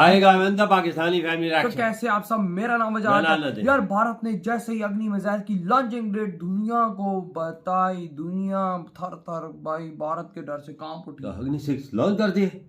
आएगा मैं पाकिस्तानी फैमिली तो रिएक्शन। कैसे आप सब, मेरा नाम है यार। भारत ने जैसे ही अग्नि मिसाइल की लॉन्चिंग डेट दुनिया को बताई, दुनिया थर थर भाई भारत के डर से कांप उठी। अग्नि 6 लॉन्च कर दिए।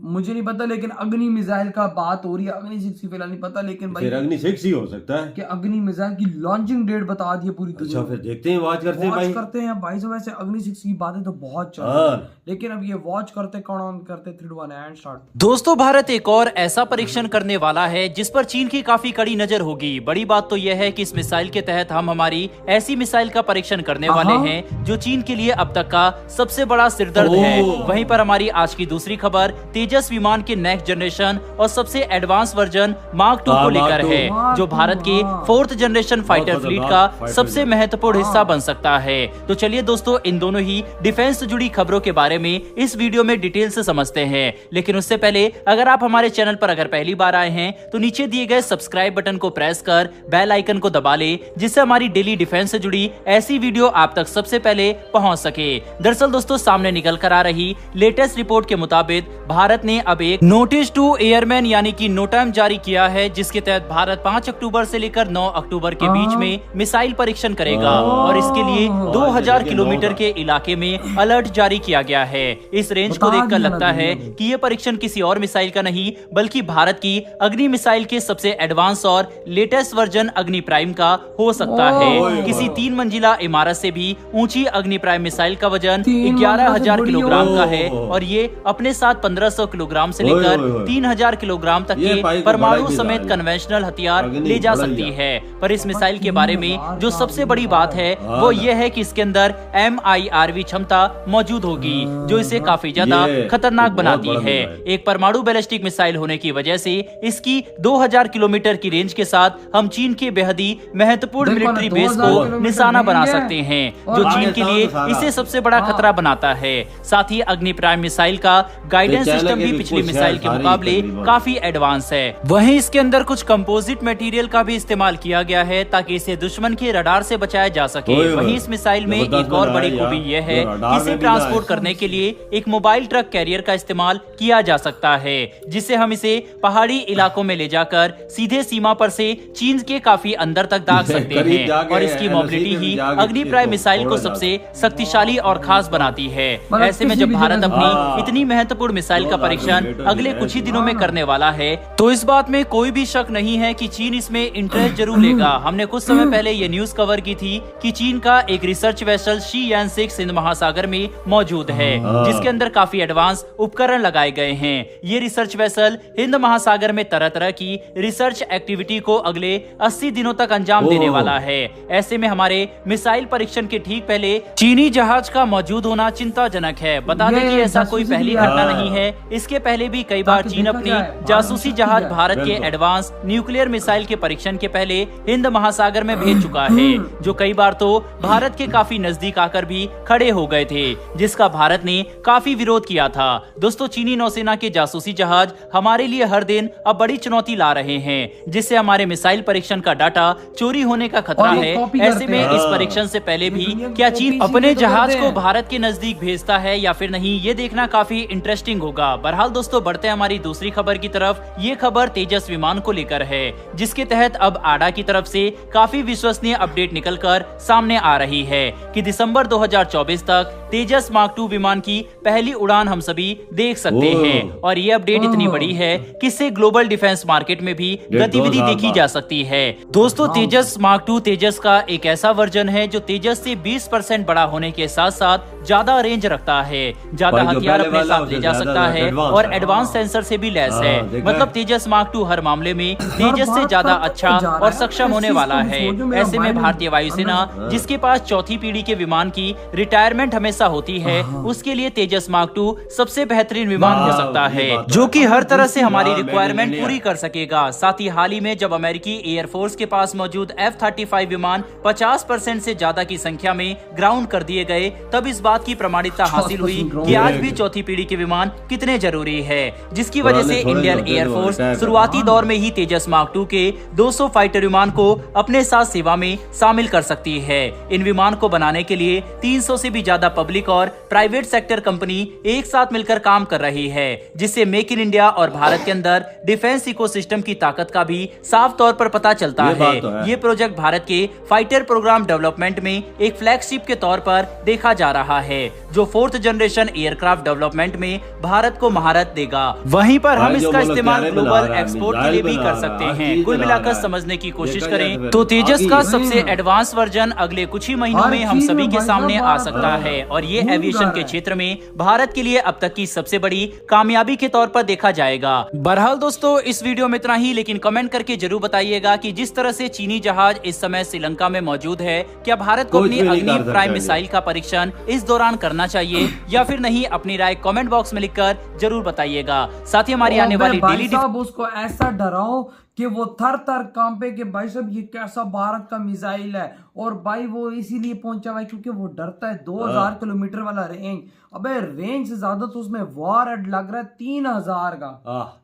मुझे नहीं पता, लेकिन अग्नि मिसाइल का बात हो रही है। अग्नि 6 की फिलहाल नहीं पता, लेकिन भाई फिर अग्नि 6 ही हो सकता है कि अग्नि मिसाइल की लॉन्चिंग डेट बता दी है पूरी दुनिया। अच्छा फिर देखते हैं, वॉच करते हैं भाई। करते हैं भाई। वैसे अग्नि 6 की बातें तो बहुत चल रही है, लेकिन अब ये वॉच करते कौन करते 3 2 1 एंड स्टार्ट। दोस्तों, भारत एक और ऐसा परीक्षण करने वाला है जिस पर चीन की काफी कड़ी नजर होगी। बड़ी बात तो यह है कि इस मिसाइल के तहत हम हमारी ऐसी मिसाइल का परीक्षण करने वाले हैं जो चीन के लिए अब तक का सबसे बड़ा सिरदर्द है। वहीं पर हमारी आज की दूसरी खबर तेजस विमान के नेक्स्ट जनरेशन और सबसे एडवांस वर्जन मार्क 2 को लेकर है, जो भारत के 4th जनरेशन फाइटर फ्लीट का सबसे महत्वपूर्ण हिस्सा बन सकता है। तो चलिए दोस्तों, इन दोनों ही डिफेंस से जुड़ी खबरों के बारे में इस वीडियो में डिटेल से समझते हैं। लेकिन उससे पहले अगर आप हमारे चैनल पर अगर पहली बार आए हैं तो नीचे दिए गए सब्सक्राइब बटन को प्रेस कर बेल आइकन को दबा ले, जिससे हमारी डेली डिफेंस से जुड़ी ऐसी वीडियो आप तक सबसे पहले पहुंच सके। दरअसल दोस्तों, सामने निकल कर आ रही लेटेस्ट रिपोर्ट के मुताबिक भारत ने अब एक नोटिस टू एयरमैन यानी कि नोटम जारी किया है, जिसके तहत भारत 5 अक्टूबर से लेकर 9 अक्टूबर के बीच में मिसाइल परीक्षण करेगा और इसके लिए 2000 किलोमीटर के इलाके में अलर्ट जारी किया गया है। इस रेंज को देखकर लगता है कि यह परीक्षण किसी और मिसाइल का नहीं बल्कि भारत की अग्नि मिसाइल के सबसे एडवांस और लेटेस्ट वर्जन अग्नि प्राइम का हो सकता है। किसी 3 मंजिला इमारत से भी ऊंची अग्नि प्राइम मिसाइल का वजन 11,000 किलोग्राम का है और ये अपने साथ 1500 किलोग्राम से लेकर 3000 किलोग्राम तक के परमाणु समेत कन्वेंशनल हथियार ले जा सकती है। पर इस मिसाइल के बारे में जो सबसे बड़ी बात है वो ये है कि इसके अंदर MIRV क्षमता मौजूद होगी, जो इसे काफी ज्यादा खतरनाक बनाती है। एक परमाणु बैलिस्टिक मिसाइल होने की वजह से इसकी 2000 किलोमीटर की रेंज के साथ हम चीन के बेहद ही महत्वपूर्ण मिलिट्री बेस को निशाना बना सकते हैं, जो चीन के लिए इसे सबसे बड़ा खतरा बनाता है। साथ ही अग्नि प्राइम मिसाइल का गाइडेंस सिस्टम भी पिछली मिसाइल के मुकाबले काफी एडवांस है। वहीं इसके अंदर कुछ कंपोजिट मटेरियल का भी इस्तेमाल किया गया है ताकि इसे दुश्मन के रडार से बचाया जा सके। वहीं इस मिसाइल में एक और बड़ी खूबी यह है कि इसे ट्रांसपोर्ट करने के लिए एक मोबाइल ट्रक कैरियर का इस्तेमाल किया जा सकता है, जिससे हम इसे पहाड़ी इलाकों में ले जाकर सीधे सीमा पर से चीन के काफी अंदर तक दाग सकते हैं। और इसकी मोबिलिटी ही अग्नि प्राइम मिसाइल को सबसे शक्तिशाली और खास बनाती है। ऐसे में जब भारत अपनी इतनी महत्वपूर्ण मिसाइल का परीक्षण अगले कुछ ही दिनों में करने वाला है, तो इस बात में कोई भी शक नहीं है कि चीन इसमें इंटरेस्ट जरूर लेगा। हमने कुछ समय पहले ये न्यूज कवर की थी कि चीन का एक रिसर्च वेसल शी-6 हिंद महासागर में मौजूद है, जिसके अंदर काफी एडवांस उपकरण लगाए गए हैं। ये रिसर्च वेसल हिंद महासागर में तरह तरह की रिसर्च एक्टिविटी को अगले 80 दिनों तक अंजाम देने वाला है। ऐसे में हमारे मिसाइल परीक्षण के ठीक पहले चीनी जहाज का मौजूद होना चिंताजनक है। बता दें कि ऐसा कोई पहली घटना नहीं है। इसके पहले भी कई बार चीन अपनी जासूसी जहाज भारत के एडवांस न्यूक्लियर मिसाइल के परीक्षण के पहले हिंद महासागर में भेज चुका है, जो कई बार तो भारत के काफी नजदीक आकर भी खड़े हो गए थे, जिसका भारत ने काफी विरोध किया था। दोस्तों, चीनी नौसेना के जासूसी जहाज हमारे लिए हर दिन अब बड़ी चुनौती ला रहे हैं, जिससे हमारे मिसाइल परीक्षण का डाटा चोरी होने का खतरा है। ऐसे में इस परीक्षण से पहले भी क्या चीन अपने जहाज को भारत के नजदीक भेजता है या फिर नहीं, ये देखना काफी इंटरेस्टिंग होगा। बहरहाल दोस्तों, बढ़ते हैं हमारी दूसरी खबर की तरफ। ये खबर तेजस विमान को लेकर है, जिसके तहत अब आडा की तरफ से काफी विश्वसनीय अपडेट निकलकर सामने आ रही है कि दिसंबर 2024 तक तेजस मार्क 2 विमान की पहली उड़ान हम सभी देख सकते हैं। और ये अपडेट इतनी बड़ी है कि इससे ग्लोबल डिफेंस मार्केट में भी गतिविधि देखी जा सकती है। दोस्तों, तेजस मार्क 2 तेजस का एक ऐसा वर्जन है जो तेजस से 20% बड़ा होने के साथ साथ ज्यादा रेंज रखता है, ज्यादा हथियार अपने साथ ले जा सकता है और एडवांस सेंसर से भी लैस है। मतलब तेजस मार्क 2 हर मामले में तेजस से ज्यादा अच्छा और सक्षम होने वाला है। ऐसे में भारतीय वायुसेना, जिसके पास 4थी पीढ़ी के विमान की रिटायरमेंट हमेशा होती है, उसके लिए तेजस मार्क 2 सबसे बेहतरीन विमान हो सकता है, जो कि हर तरह से हमारी रिक्वायरमेंट पूरी कर सकेगा। साथ ही हाल ही में जब अमेरिकी एयरफोर्स के पास मौजूद F-35 विमान 50% से ज्यादा की संख्या में ग्राउंड कर दिए गए, तब इस बात की प्रमाणिकता हासिल हुई कि आज भी 4थी पीढ़ी के विमान कितने जरूरी है, जिसकी वजह से इंडियन एयरफोर्स शुरुआती दौर में ही तेजस मार्क 2 के 200 फाइटर विमान को अपने साथ सेवा में शामिल कर सकती है। इन विमान को बनाने के लिए 300 से भी ज्यादा पब्लिक पब्लिक और प्राइवेट सेक्टर कंपनी एक साथ मिलकर काम कर रही है, जिससे मेक इन इंडिया और भारत के अंदर डिफेंस इकोसिस्टम की ताकत का भी साफ तौर पर पता चलता है। ये प्रोजेक्ट भारत के फाइटर प्रोग्राम डेवलपमेंट में एक फ्लैगशिप के तौर पर देखा जा रहा है, जो 4th जनरेशन एयरक्राफ्ट डेवलपमेंट में भारत को महारत देगा। वहीं पर हम इसका इस्तेमाल ग्लोबल एक्सपोर्ट के लिए भी कर सकते हैं। कुल मिलाकर समझने की कोशिश करें तो तेजस का सबसे एडवांस वर्जन अगले कुछ ही महीनों में हम सभी के सामने आ सकता है, और ये एविएशन के क्षेत्र में भारत के लिए अब तक की सबसे बड़ी कामयाबी के तौर पर देखा जाएगा। बहरहाल दोस्तों, इस वीडियो में इतना ही, लेकिन कमेंट करके जरूर बताइएगा कि जिस तरह से चीनी जहाज इस समय श्रीलंका में मौजूद है, क्या भारत को अपनी अग्नि प्राइम मिसाइल का परीक्षण इस दौरान करना चाहिए या फिर नहीं? अपनी राय कमेंट बॉक्स में लिखकर जरूर बताइएगा। साथ ही हमारी आने वाली डेली उसको ऐसा डराओ कि वो थर थर कांपे कि भाई साहब ये कैसा भारत का मिसाइल है। और भाई वो इसीलिए पहुंचा भाई क्योंकि वो डरता है 2000 किलोमीटर वाला रेंज। अबे रेंज से ज्यादा तो उसमें वार हेड लग रहा है 3000 का,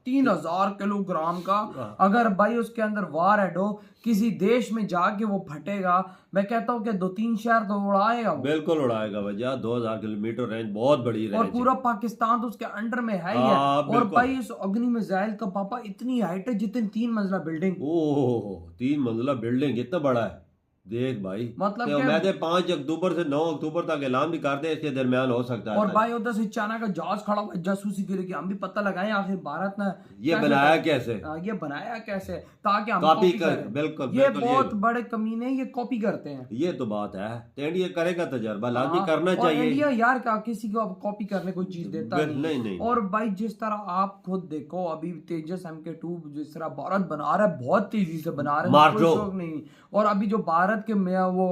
3000 किलोग्राम का। अगर भाई उसके अंदर वार हेड हो, किसी देश में जाके वो फटेगा, मैं कहता हूँ कि 2-3 शहर तो उड़ाएगा वो। बिल्कुल उड़ाएगा भैया। 2000 किलोमीटर रेंज बहुत बड़ी रेंज, और पूरा पाकिस्तान तो उसके अंडर में है ही है। और भाई इस अग्नि मिसाइल का पापा इतनी हाइट है जितनी 3 मंजिला बिल्डिंग। ओह 3 मंजिला बिल्डिंग, इतना बड़ा है। देख भाई, मतलब तो मैं 5 अक्टूबर से 9 अक्टूबर तक ऐलान भी करते हैं, इसके दरमियान हो सकता है। और भाई उधर से चाइना का जहाज खड़ा हुआ जासूसी के लिए, हम भी पता लगाएं आखिर भारत ने ये बनाया कैसे, ये बनाया कैसे ताकि हम कॉपी कर। बिल्कुल ये बहुत बड़े कमीने ये कॉपी करते हैं। ये तो बात है, तो इंडिया करेगा तजर्बा, लाजमी करना चाहिए। इंडिया यार का किसी को कॉपी करने कोई चीज देता नहीं। और भाई जिस तरह आप खुद देखो, अभी तेजस MK2 जिस तरह भारत बना रहा है, बहुत तेजी से बना रहा है, कोई शौक नहीं। और अभी जो भारत के वो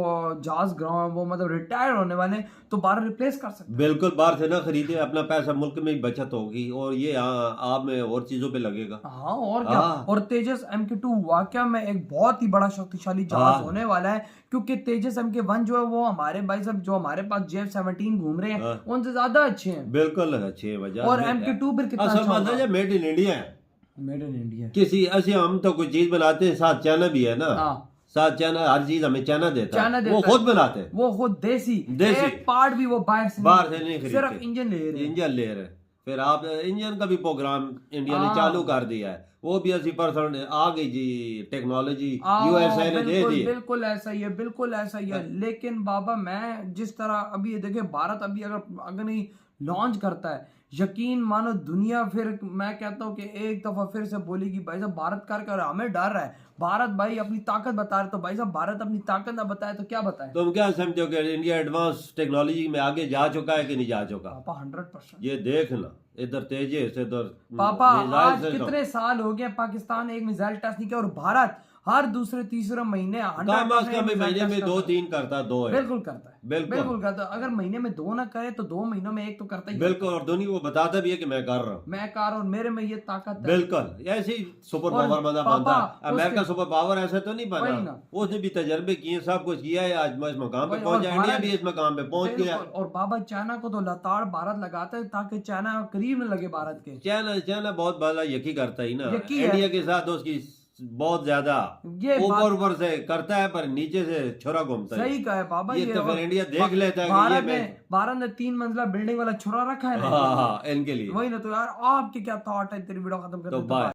जहाज ग्राउंड वो मतलब रिटायर होने वाले, तो भारत रिप्लेस कर सकते। बिल्कुल, बाहर से ना खरीदे, अपना पैसा मुल्क में ही बचत होगी और ये आप में और चीजों पे लगेगा। हाँ और क्या। और तेजस MK2 वाकया में एक बहुत ही बड़ा शक्तिशाली जहाज होने वाला है, क्योंकि तेजस MK1 जो है वो हमारे भाई साहब जो हमारे पास JF-17 घूम रहे हैं उनसे ज्यादा अच्छे हैं। बिल्कुल अच्छे है वजह। और MK2 फिर कितना अच्छा है, मेड इन इंडिया है। मेड इन इंडिया किसी ऐसे हम तो कोई चीज बनाते हैं, साथ चाइना भी है ना, साथ चाइना हर चीज हमें चाइना देता है, वो खुद बनाते हैं, वो खुद देसी एक पार्ट भी वो बाहर से नहीं खरीदते, सिर्फ इंजन ले रहे हैं। फिर आप इंजन का भी प्रोग्राम इंडिया ने चालू कर दिया है, वो भी 80% आ गई जी टेक्नोलॉजी, USA ने दे दी। बिल्कुल ऐसा ही है, बिल्कुल ऐसा ही है। लेकिन बाबा मैं जिस तरह अभी ये देखे, भारत अभी अगर नहीं लॉन्च करता है, यकीन मानो दुनिया फिर मैं कहता हूँ कि एक दफा फिर से बोलेगी भाई साहब भारत कर हमें डर रहा है। भारत भाई अपनी ताकत बता रहे, तो भाई साहब भारत अपनी ताकत ना बताए तो क्या बताए? तुम क्या समझो कि इंडिया एडवांस टेक्नोलॉजी में आगे जा चुका है कि नहीं जा चुका? पापा 100%। ये देखना इधर तेजस इधर पापा, आज कितने साल हो गए पाकिस्तान एक मिसाइल टेस्ट नहीं किया, और भारत हर दूसरे तीसरे महीने महीने में 2-3 करता, 2 है। बिल्कुल करता है, बिल्कुल करता है। अगर महीने में 2 ना करे तो 2 महीनों में 1 तो करता ही। बिल्कुल, और दुनिया को बताता भी है कि मैं कर रहा हूँ, मेरे में ये ताकत है। बिल्कुल ऐसे ही सुपर पावर बनता। अमेरिका सुपर पावर ऐसा तो नहीं बना, उसने भी तजर्बे किए, सब कुछ किया है, आज इस मकाम पे पहुंचा, इंडिया भी इस मकाम पे पहुंच गया। और बाबा चाइना को तो लताड़ भारत लगाता है ताकि चाइना करीब न लगे भारत के। चाइना बहुत बड़ा यकी करता ही ना, इंडिया के साथ उसकी बहुत ज्यादा ऊपर से करता है, पर नीचे से छुरा घूमता है। सही कहा है बाबा, ये तो फिर इंडिया देख लेता है भारत ने 3 मंजिला बिल्डिंग वाला छुरा रखा है हाँ, इनके लिए। वही ना। तो यार आपके क्या थॉट है, तेरी वीडियो खत्म कर।